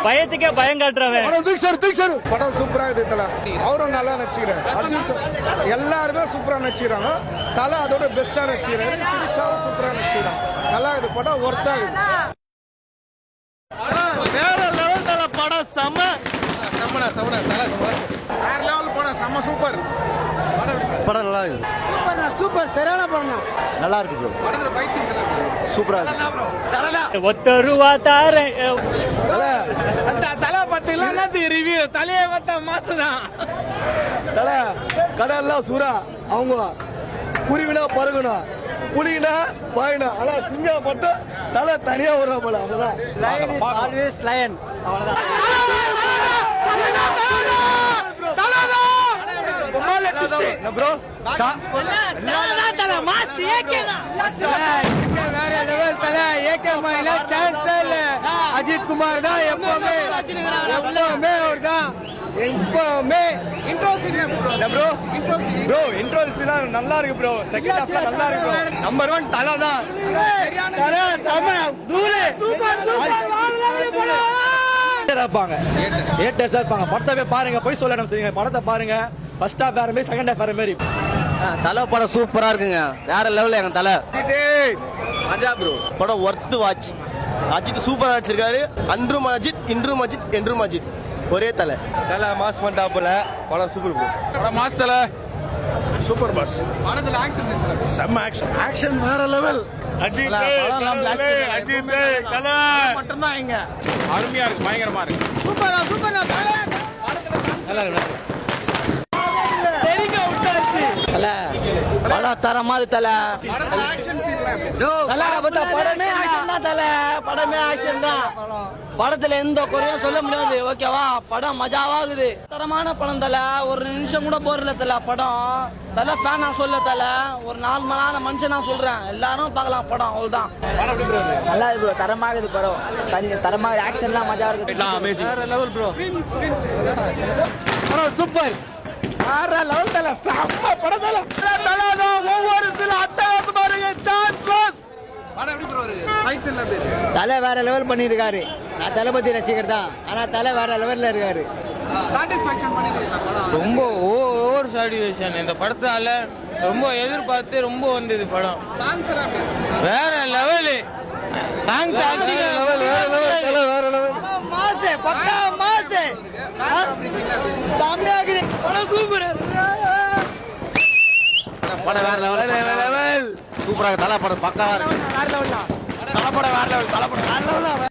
பயத்துக்கே பயம் காட்டுறவன் படம் சூப்பரா இருக்கு தல. அவரும் நல்லா நடிச்சுக்கிறார். எல்லாருமே சூப்பரா நடிச்சுக்கிறாங்க. தலை அதோட பெஸ்டா நடிச்சுக்கிறாரு. திரிஷாவும் சூப்பரா நடிச்சுக்கிறாங்க. நல்லா இது படம் ஒர்த்தா இருக்கு. வேற லெவல் தல படம் செம தலை வேற லெவல் படம் செம சூப்பர். படம் நல்லா இருக்கு. சூப்பர் சரியான படம். நல்லா இருக்கு ப்ரோ. படத்துல ஃபைட் சீன்ஸ் எல்லாம் சூப்பரா இருக்கு. ஒத்த ரூபா தாரேன் அந்த தலை பத்திலாம் என்னது ரிவ்யூ? தலையே வந்த மாசுதான். தலை கடல்லாம் சூறா அவங்க குருவினா பருகுனா புலினா பாயினா. ஆனா சிங்கா மட்டும் தலை தனியா வர போல. அவ்வளவுதான். Always line. அஜித் குமார் தான் எப்பவுமே அவர் தான் எப்பவுமே. நல்லா இருக்கு ப்ரோ. செகண்ட் ஹாஃப்ல நல்லா இருக்கு. நம்பர் 1 தலை தான். இருப்பாங்க. படத்தை போய் பாருங்க. போய் சொல்ல சரிங்க. படத்தை பாருங்க. ஃபர்ஸ்ட் ஹாஃப் வேற மாதிரி, செகண்ட் ஹாஃப் வேற மாதிரி. தலை படம் சூப்பரா இருக்குங்க. வேற லெவல்ல எங்க தலை. மஜா ப்ரோ. படம் ஒர்த் வாட்ச். அஜித் சூப்பரா நடிச்சிருக்காரு. அன்றும் அஜித், இன்றும் அஜித், என்றும் அஜித். ஒரே தலை. தலை மாஸ் பண்ணாப்புல. படம் சூப்பர் ப்ரோ. படம் மாஸ் தலை. Super pass. படத்துல ஆக்ஷன் செம்ம ஆக்ஷன். ஆக்ஷன் வேற லெவல். அஜித் தலை மட்டும் தான் இங்க அருமையா இருக்கு. பயங்கரமா இருக்கு. சூப்பரா நல்லா இருக்கு. படம் தர மாதிரி தலை. படமே ஆக்ஷன் தான். படத்துல எந்த குறையும் சொல்ல முடியாது. ஓகேவா? படம் மஜாவாகுது. தரமான படம் தலை. ஒரு நிமிஷம் கூட போறல தலை. படம் தலை ஃபேன் நான் சொல்ல தலை. ஒரு நார்மலான மனுஷன் நான் சொல்றேன். எல்லாரும் பார்க்கலாம் படம். அவ்வளவுதான். நல்லா இருக்கு ப்ரோ. தரமாகுது படம். தரமாக ஆக்ஷன்லாம் மஜா இருக்கு. வேற லெவல் ப்ரோ. படம் சூப்பர். வேற லெவல் தலை. செம்ம படம் தலை. ஒவ்வொரு சில அட்டகாசமா இருக்கு. Chance less. படம் எப்படி ப்ரோ இருக்கு? ஃபைட்ஸ் எல்லாம் எப்படி இருக்கு? தலை வேற லெவல் பண்ணியிருக்காரு. நான் தளபதி ரசிகர் தான். ஆனா தலை வேற லெவல்ல இருக்காரு. சாட்டிஸ்ஃபேக்ஷன் பண்ணிருக்கீங்களா படம்? ரொம்ப ஓவர் சாட்டிஸ்ஃபேக்ஷன். இந்த படத்தால ரொம்ப எதிர்பார்த்து ரொம்ப வந்தது படம். சாங்ஸ் எல்லாம் எப்படி இருக்கு? வேற லெவலு. சாங்ஸ் அதிக லெவல். வேற லெவல். மாசே பக்கா மாசே. சாமியாகுது. படம் சூப்பர். படம் வேற லெவல். சூப்பரா தலை படம் பக்காவா இருக்கு. வேற லெவல். தலை படம் வேற லெவல்.